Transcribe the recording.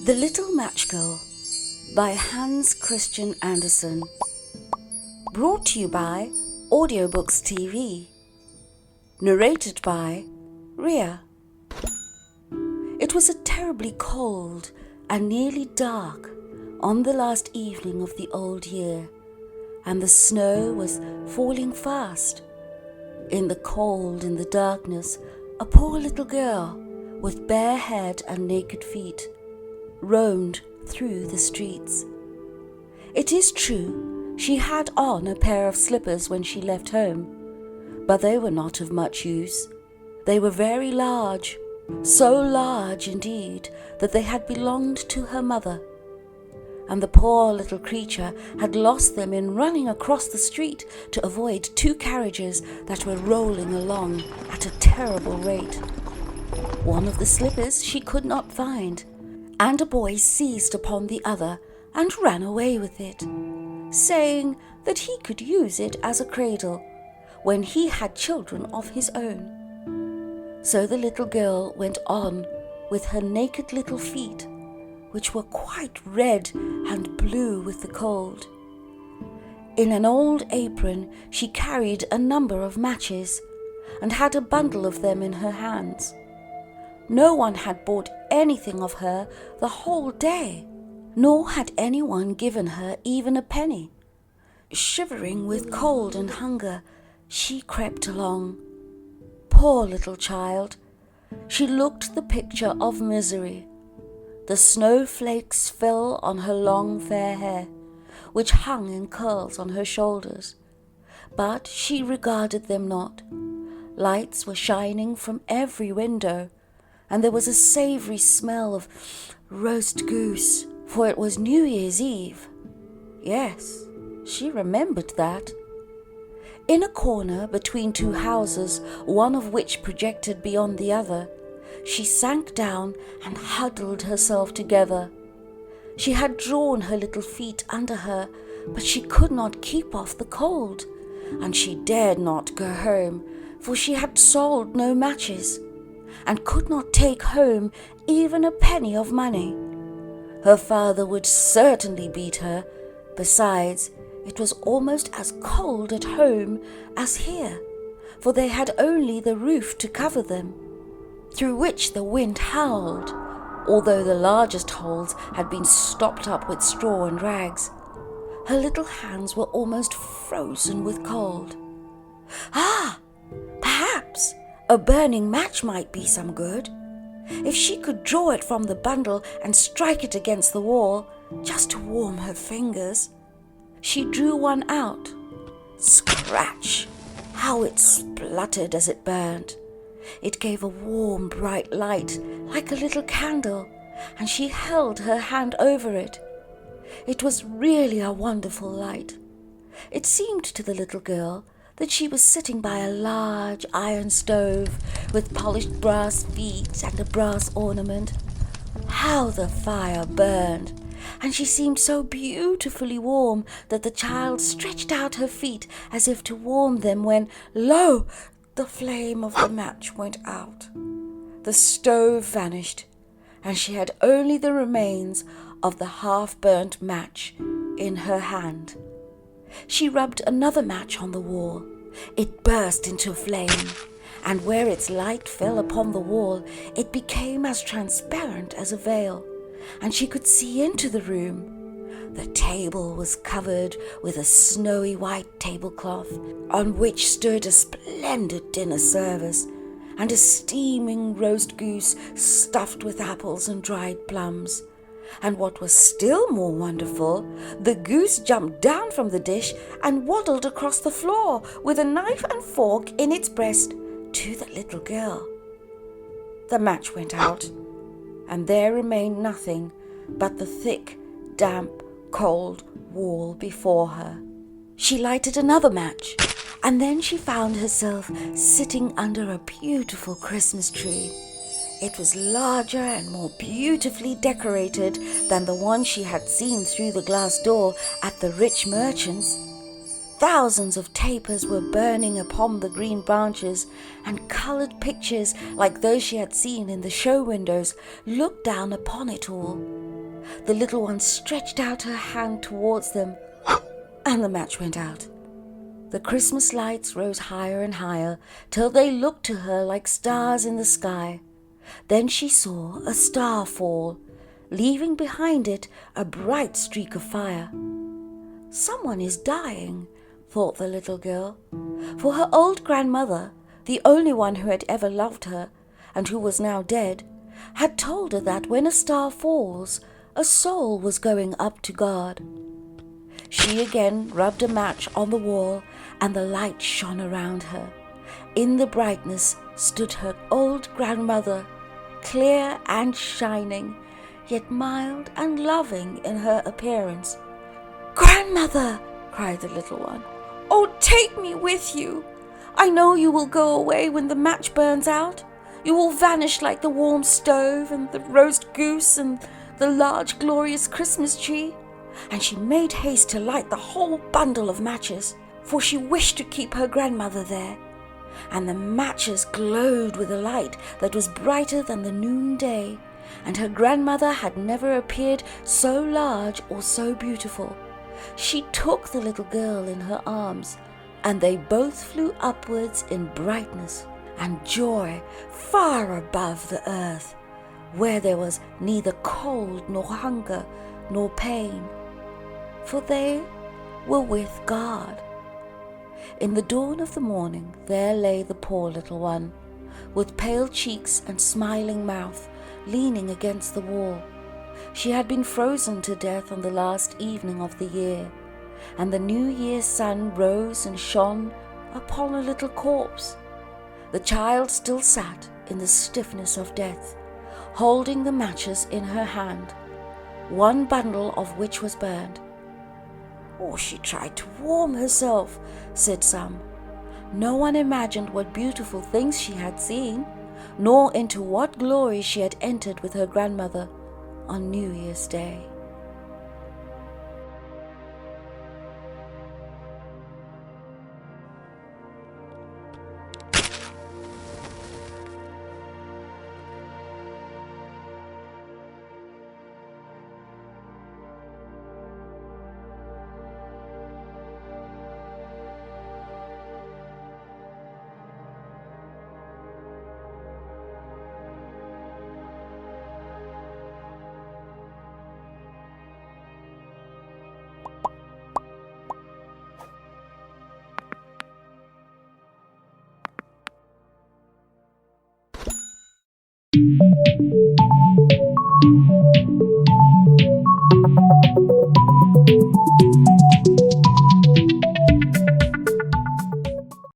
The Little Match Girl by Hans Christian Andersen. Brought to you by Audiobooks TV. Narrated by Ria. It was a terribly cold and nearly dark on the last evening of the old year, and the snow was falling fast. In the cold, in the darkness, a poor little girl with bare head and naked feet roamed through the streets. It is true, she had on a pair of slippers when she left home, but they were not of much use. They were very large, so large indeed that they had belonged to her mother, and the poor little creature had lost them in running across the street to avoid two carriages that were rolling along at a terrible rate. One of the slippers she could not find, and a boy seized upon the other and ran away with it, saying that he could use it as a cradle when he had children of his own. So the little girl went on with her naked little feet, which were quite red and blue with the cold. In an old apron she carried a number of matches, and had a bundle of them in her hands. No one had bought anything of her the whole day, nor had anyone given her even a penny. Shivering with cold and hunger, she crept along. Poor little child, she looked the picture of misery. The snowflakes fell on her long fair hair, which hung in curls on her shoulders, but she regarded them not. Lights were shining from every window, and there was a savoury smell of roast goose, for it was New Year's Eve. Yes, she remembered that. In a corner between two houses, one of which projected beyond the other, she sank down and huddled herself together. She had drawn her little feet under her, but she could not keep off the cold, and she dared not go home, for she had sold no matches, and could not take home even a penny of money. Her father would certainly beat her. Besides, it was almost as cold at home as here, for they had only the roof to cover them, through which the wind howled, although the largest holes had been stopped up with straw and rags. Her little hands were almost frozen with cold. Perhaps a burning match might be some good. If she could draw it from the bundle and strike it against the wall, just to warm her fingers. She drew one out. Scratch! How it spluttered as it burned. It gave a warm, bright light, like a little candle, and she held her hand over it. It was really a wonderful light. It seemed to the little girl that she was sitting by a large iron stove with polished brass feet and a brass ornament. How the fire burned! And she seemed so beautifully warm that the child stretched out her feet as if to warm them when, lo! The flame of the match went out. The stove vanished, and she had only the remains of the half-burnt match in her hand. She rubbed another match on the wall. It burst into flame, and where its light fell upon the wall, it became as transparent as a veil, and she could see into the room. The table was covered with a snowy white tablecloth, on which stood a splendid dinner service, and a steaming roast goose stuffed with apples and dried plums. And what was still more wonderful, the goose jumped down from the dish and waddled across the floor with a knife and fork in its breast to the little girl. The match went out, and there remained nothing but the thick, damp, cold wall before her. She lighted another match, and then she found herself sitting under a beautiful Christmas tree. It was larger and more beautifully decorated than the one she had seen through the glass door at the rich merchant's. Thousands of tapers were burning upon the green branches, and coloured pictures like those she had seen in the show windows looked down upon it all. The little one stretched out her hand towards them, and the match went out. The Christmas lights rose higher and higher till they looked to her like stars in the sky. Then she saw a star fall, leaving behind it a bright streak of fire. "Someone is dying," thought the little girl, for her old grandmother, the only one who had ever loved her, and who was now dead, had told her that when a star falls, a soul was going up to God. She again rubbed a match on the wall, and the light shone around her. In the brightness stood her old grandmother, clear and shining, yet mild and loving in her appearance. "Grandmother!" cried the little one. "Oh, take me with you! I know you will go away when the match burns out. You will vanish like the warm stove and the roast goose and the large glorious Christmas tree." And she made haste to light the whole bundle of matches, for she wished to keep her grandmother there. And the matches glowed with a light that was brighter than the noonday, and her grandmother had never appeared so large or so beautiful. She took the little girl in her arms, and they both flew upwards in brightness and joy far above the earth, where there was neither cold nor hunger nor pain, for they were with God. In the dawn of the morning there lay the poor little one, with pale cheeks and smiling mouth, leaning against the wall. She had been frozen to death on the last evening of the year, and the New Year's sun rose and shone upon a little corpse. The child still sat in the stiffness of death, holding the matches in her hand, one bundle of which was burned. "Oh, she tried to warm herself," said some. No one imagined what beautiful things she had seen, nor into what glory she had entered with her grandmother on New Year's Day.